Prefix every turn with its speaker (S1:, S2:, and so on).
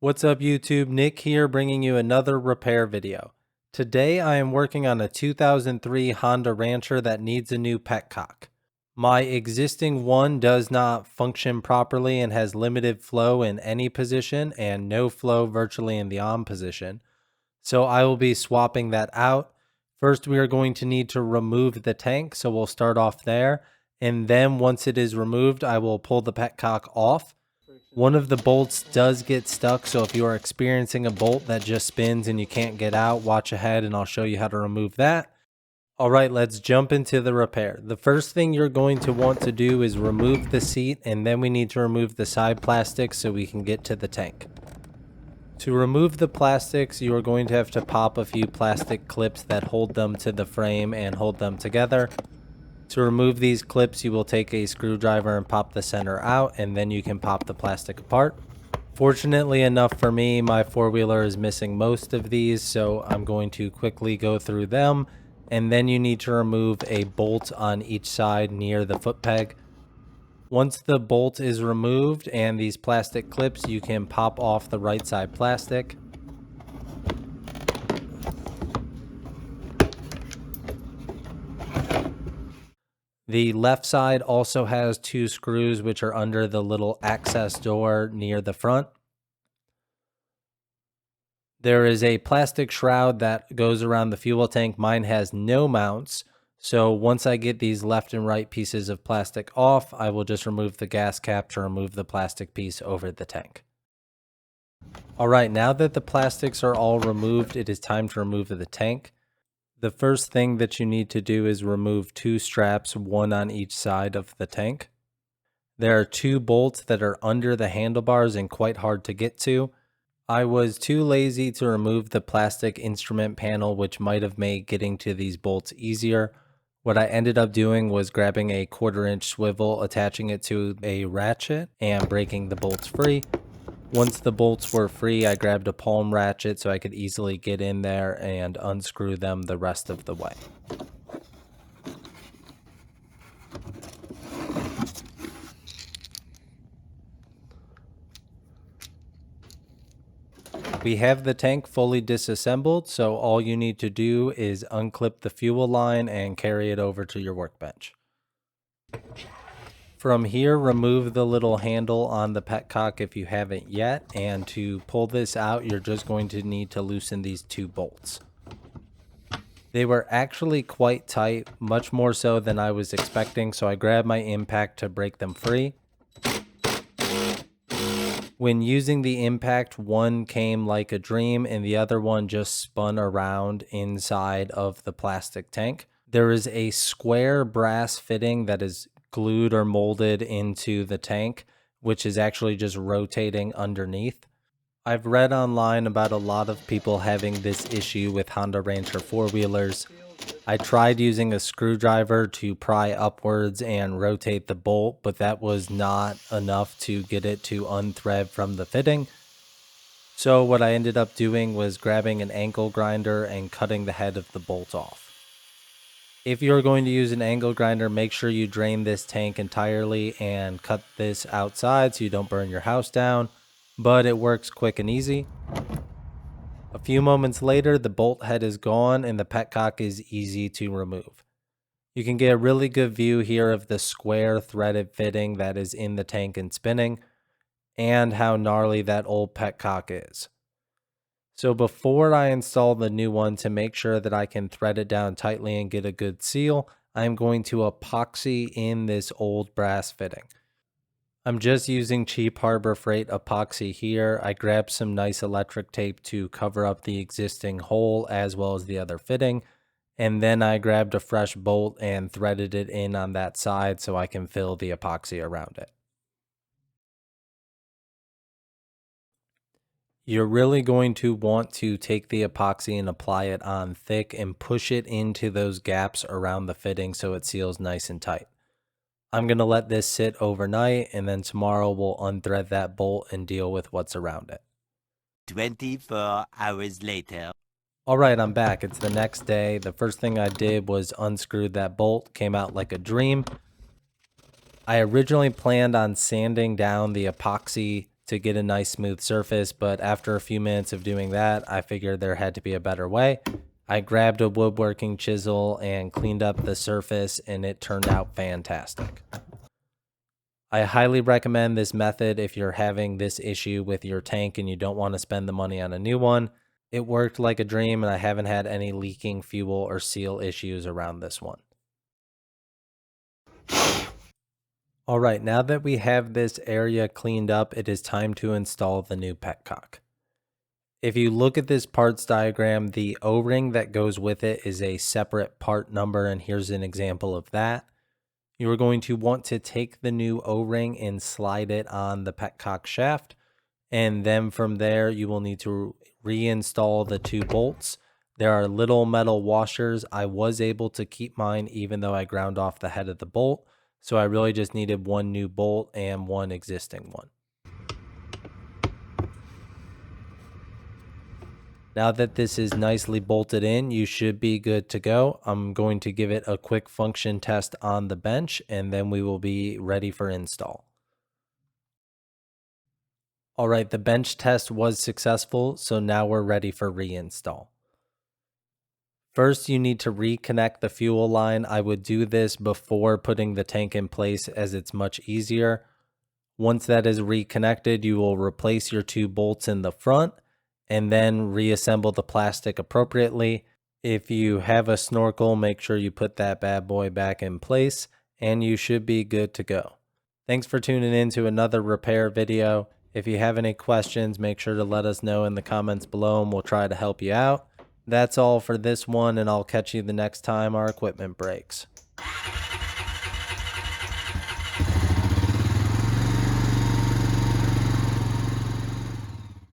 S1: What's up YouTube, Nick here bringing you another repair video. Today I am working on a 2003 Honda Rancher that needs a new petcock. My existing one does not function properly and has limited flow in any position and no flow virtually in the on position. So I will be swapping that out. First we are going to need to remove the tank, so we'll start off there. And then once it is removed, I will pull the petcock off. One of the bolts does get stuck, so if you are experiencing a bolt that just spins and you can't get out, watch ahead and I'll show you how to remove that. Alright, let's jump into the repair. The first thing you're going to want to do is remove the seat, and then we need to remove the side plastics so we can get to the tank. To remove the plastics, you are going to have to pop a few plastic clips that hold them to the frame and hold them together. To remove these clips, you will take a screwdriver and pop the center out, and then you can pop the plastic apart. Fortunately enough for me, my four-wheeler is missing most of these, so I'm going to quickly go through them. And then you need to remove a bolt on each side near the foot peg. Once the bolt is removed and these plastic clips, you can pop off the right side plastic. The left side also has two screws which are under the little access door near the front. There is a plastic shroud that goes around the fuel tank. Mine has no mounts, so once I get these left and right pieces of plastic off, I will just remove the gas cap to remove the plastic piece over the tank. Alright, now that the plastics are all removed, it is time to remove the tank. The first thing that you need to do is remove two straps, one on each side of the tank. There are two bolts that are under the handlebars and quite hard to get to. I was too lazy to remove the plastic instrument panel, which might have made getting to these bolts easier. What I ended up doing was grabbing a 1/4-inch swivel, attaching it to a ratchet, and breaking the bolts free. Once the bolts were free, I grabbed a palm ratchet so I could easily get in there and unscrew them the rest of the way. We have the tank fully disassembled, so all you need to do is unclip the fuel line and carry it over to your workbench. From here, remove the little handle on the petcock if you haven't yet, and to pull this out, you're just going to need to loosen these two bolts. They were actually quite tight, much more so than I was expecting, so I grabbed my impact to break them free. When using the impact, one came like a dream and the other one just spun around inside of the plastic tank. There is a square brass fitting that is glued or molded into the tank, which is actually just rotating underneath. I've read online about a lot of people having this issue with Honda Rancher four-wheelers. I tried using a screwdriver to pry upwards and rotate the bolt, but that was not enough to get it to unthread from the fitting. So what I ended up doing was grabbing an angle grinder and cutting the head of the bolt off. If you're going to use an angle grinder, make sure you drain this tank entirely and cut this outside so you don't burn your house down, but it works quick and easy. A few moments later, the bolt head is gone and the petcock is easy to remove. You can get a really good view here of the square threaded fitting that is in the tank and spinning, and how gnarly that old petcock is. So before I install the new one, to make sure that I can thread it down tightly and get a good seal, I'm going to epoxy in this old brass fitting. I'm just using cheap Harbor Freight epoxy here. I grabbed some nice electric tape to cover up the existing hole as well as the other fitting. And then I grabbed a fresh bolt and threaded it in on that side so I can fill the epoxy around it. You're really going to want to take the epoxy and apply it on thick and push it into those gaps around the fitting so it seals nice and tight. I'm going to let this sit overnight, and then tomorrow we'll unthread that bolt and deal with what's around it.
S2: 24 hours later.
S1: Alright, I'm back. It's the next day. The first thing I did was unscrew that bolt. Came out like a dream. I originally planned on sanding down the epoxy to get a nice smooth surface, but after a few minutes of doing that, I figured there had to be a better way. I grabbed a woodworking chisel and cleaned up the surface, and it turned out fantastic. I highly recommend this method if you're having this issue with your tank and you don't want to spend the money on a new one. It worked like a dream, and I haven't had any leaking fuel or seal issues around this one. All right, now that we have this area cleaned up, it is time to install the new Petcock. If you look at this parts diagram, the O-ring that goes with it is a separate part number, and here's an example of that. You are going to want to take the new O-ring and slide it on the Petcock shaft, and then from there you will need to reinstall the 2 bolts. There are little metal washers. I was able to keep mine even though I ground off the head of the bolt, so I really just needed 1 new bolt and 1 existing one. Now that this is nicely bolted in, you should be good to go. I'm going to give it a quick function test on the bench, and then we will be ready for install. All right, the bench test was successful, so now we're ready for reinstall. First, you need to reconnect the fuel line. I would do this before putting the tank in place as it's much easier. Once that is reconnected, you will replace your 2 bolts in the front and then reassemble the plastic appropriately. If you have a snorkel, make sure you put that bad boy back in place and you should be good to go. Thanks for tuning in to another repair video. If you have any questions, make sure to let us know in the comments below and we'll try to help you out. That's all for this one, and I'll catch you the next time our equipment breaks.